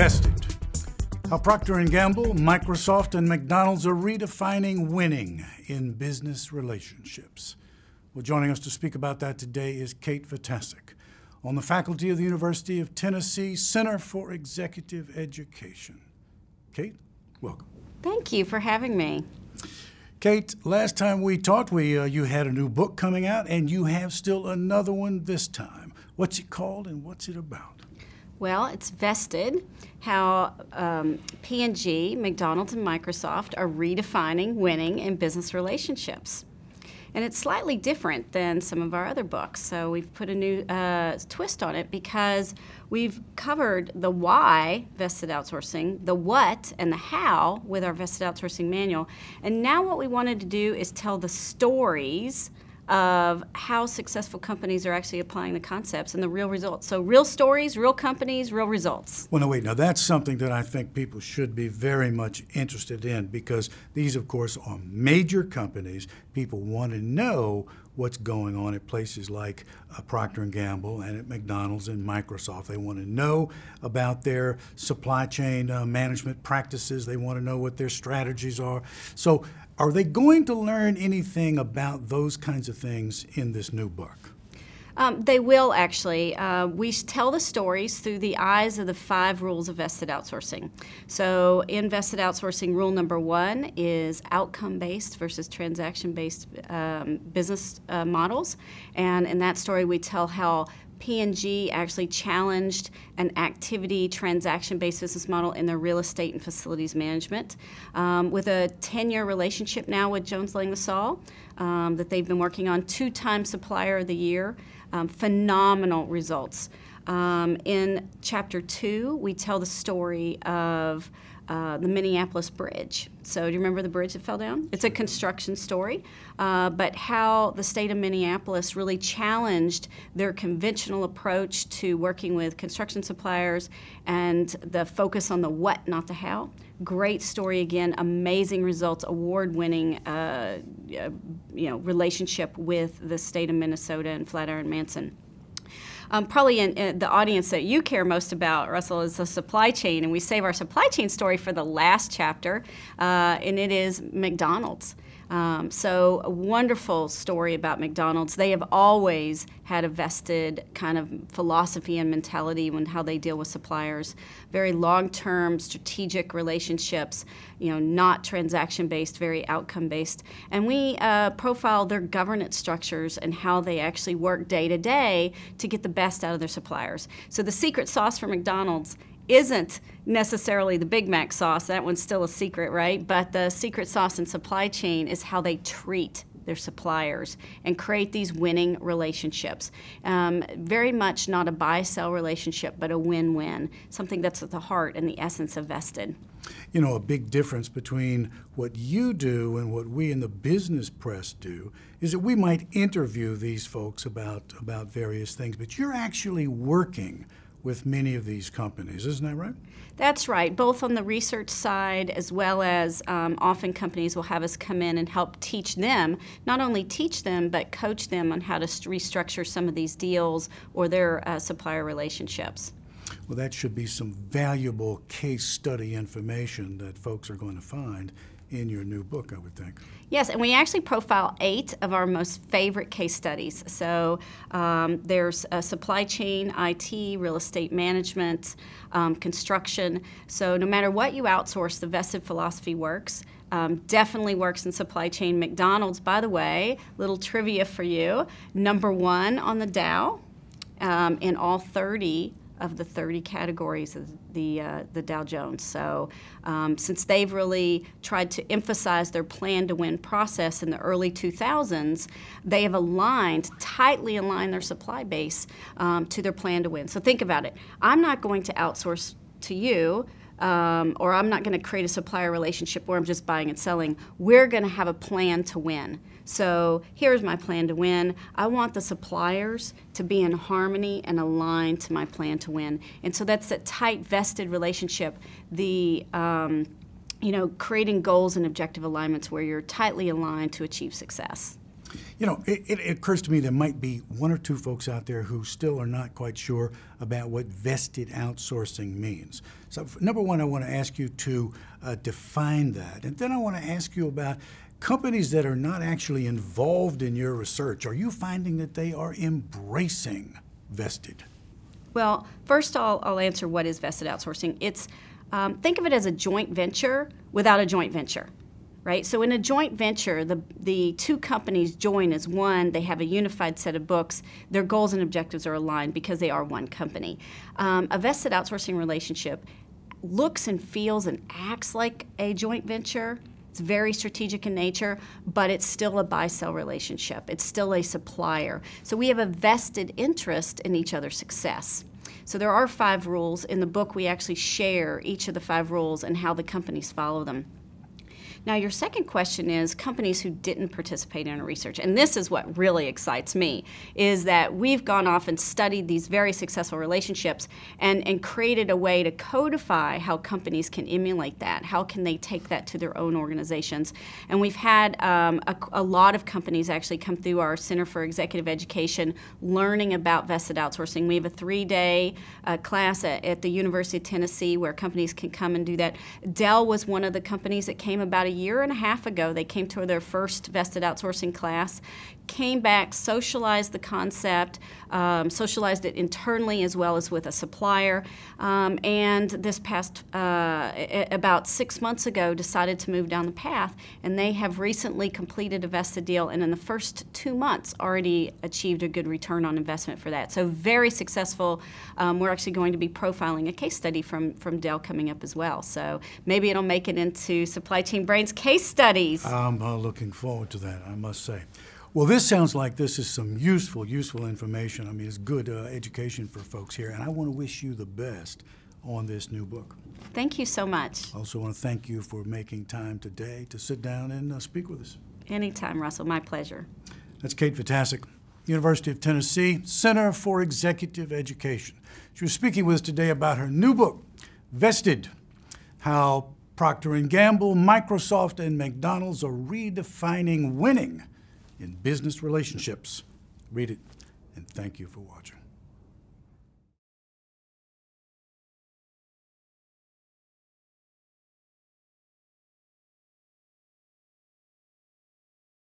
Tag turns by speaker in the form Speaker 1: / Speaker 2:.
Speaker 1: Vested. How Procter & Gamble, Microsoft, and McDonald's are redefining winning in business relationships. Well, joining us to speak about that today is Kate Vitasek, on the faculty of the University of Tennessee Center for Executive Education. Kate, welcome.
Speaker 2: Thank you for having me.
Speaker 1: Kate, last time we talked, you had a new book coming out, and you have still another one this time. What's it called, and what's it about?
Speaker 2: Well, it's Vested, how P&G, McDonald's, and Microsoft are redefining winning in business relationships. And it's slightly different than some of our other books. So we've put a new twist on it because we've covered the why, vested outsourcing, the what, and the how with our vested outsourcing manual. And now what we wanted to do is tell the stories of how successful companies are actually applying the concepts and the real results. So real stories, real companies, real results.
Speaker 1: Well, no, wait. Now, that's something that I think people should be very much interested in because these, of course, are major companies. People want to know what's going on at places like Procter & Gamble and at McDonald's and Microsoft. They want to know about their supply chain management practices. They want to know what their strategies are. So are they going to learn anything about those kinds of things in this new book?
Speaker 2: They will actually. We tell the stories through the eyes of the 5 rules of vested outsourcing. So in vested outsourcing, rule number 1 is outcome-based versus transaction-based business models. And in that story, we tell how P&G actually challenged an activity transaction-based business model in their real estate and facilities management with a 10-year relationship now with Jones Lang LaSalle that they've been working on, 2-time Supplier of the Year, phenomenal results. In Chapter 2, we tell the story of the Minneapolis Bridge. So do you remember the bridge that fell down? It's a construction story, but how the state of Minneapolis really challenged their conventional approach to working with construction suppliers and the focus on the what, not the how. Great story again, amazing results, award-winning relationship with the state of Minnesota and Flatiron-Manson. Probably in the audience that you care most about, Russell, is the supply chain, and we save our supply chain story for the last chapter, and it is McDonald's. So a wonderful story about McDonald's. They have always had a vested kind of philosophy and mentality when how they deal with suppliers. Very long-term strategic relationships, not transaction-based, very outcome-based. And we profile their governance structures and how they actually work day to day to get the best out of their suppliers. So the secret sauce for McDonald's isn't necessarily the Big Mac sauce. That one's still a secret, right? But the secret sauce in supply chain is how they treat their suppliers and create these winning relationships. Very much not a buy-sell relationship, but a win-win, something that's at the heart and the essence of vested.
Speaker 1: A big difference between what you do and what we in the business press do is that we might interview these folks about various things, but you're actually working with many of these companies, isn't that right?
Speaker 2: That's right, both on the research side as well as often companies will have us come in and help teach them, not only teach them, but coach them on how to restructure some of these deals or their supplier relationships.
Speaker 1: Well, that should be some valuable case study information that folks are going to find in your new book, I would think.
Speaker 2: Yes, and we actually profile 8 of our most favorite case studies. So there's supply chain, IT, real estate management, construction. So no matter what you outsource, the vested philosophy works. Definitely works in supply chain. McDonald's, by the way, little trivia for you, #1 on the Dow in all 30 of the 30 categories of the Dow Jones. So since they've really tried to emphasize their plan to win process in the early 2000s, they have tightly aligned their supply base to their plan to win. So think about it. I'm not going to outsource to you or I'm not going to create a supplier relationship where I'm just buying and selling. We're going to have a plan to win. So here's my plan to win. I want the suppliers to be in harmony and aligned to my plan to win. And so that's that tight vested relationship, the creating goals and objective alignments where you're tightly aligned to achieve success.
Speaker 1: You know, it occurs to me there might be one or two folks out there who still are not quite sure about what vested outsourcing means. So, number one, I want to ask you to define that. And then I want to ask you about companies that are not actually involved in your research. Are you finding that they are embracing vested?
Speaker 2: Well, first I'll answer what is vested outsourcing. It's think of it as a joint venture without a joint venture. Right? So in a joint venture, the two companies join as one. They have a unified set of books. Their goals and objectives are aligned because they are one company. A vested outsourcing relationship looks and feels and acts like a joint venture. It's very strategic in nature, but it's still a buy-sell relationship. It's still a supplier. So we have a vested interest in each other's success. So there are 5 rules. In the book, we actually share each of the 5 rules and how the companies follow them. Now, your second question is companies who didn't participate in our research. And this is what really excites me, is that we've gone off and studied these very successful relationships and created a way to codify how companies can emulate that. How can they take that to their own organizations? And we've had a lot of companies actually come through our Center for Executive Education learning about vested outsourcing. We have a 3-day class at the University of Tennessee where companies can come and do that. Dell was one of the companies that came about a year and a half ago. They came to their first vested outsourcing class, came back, socialized the concept, socialized it internally as well as with a supplier, and this past, about 6 months ago, decided to move down the path, and they have recently completed a vested deal, and in the first 2 months already achieved a good return on investment for that. So very successful. We're actually going to be profiling a case study from Dell coming up as well. So maybe it'll make it into Supply Chain Brains case studies.
Speaker 1: I'm looking forward to that, I must say. Well, this sounds like this is some useful information. I mean, it's good education for folks here, and I want to wish you the best on this new book.
Speaker 2: Thank you so much.
Speaker 1: I also want to thank you for making time today to sit down and speak with us.
Speaker 2: Anytime, Russell. My pleasure.
Speaker 1: That's Kate Vitasek, University of Tennessee, Center for Executive Education. She was speaking with us today about her new book, Vested, How Procter & Gamble, Microsoft, and McDonald's are redefining winning in business relationships. Read it, and thank you for watching.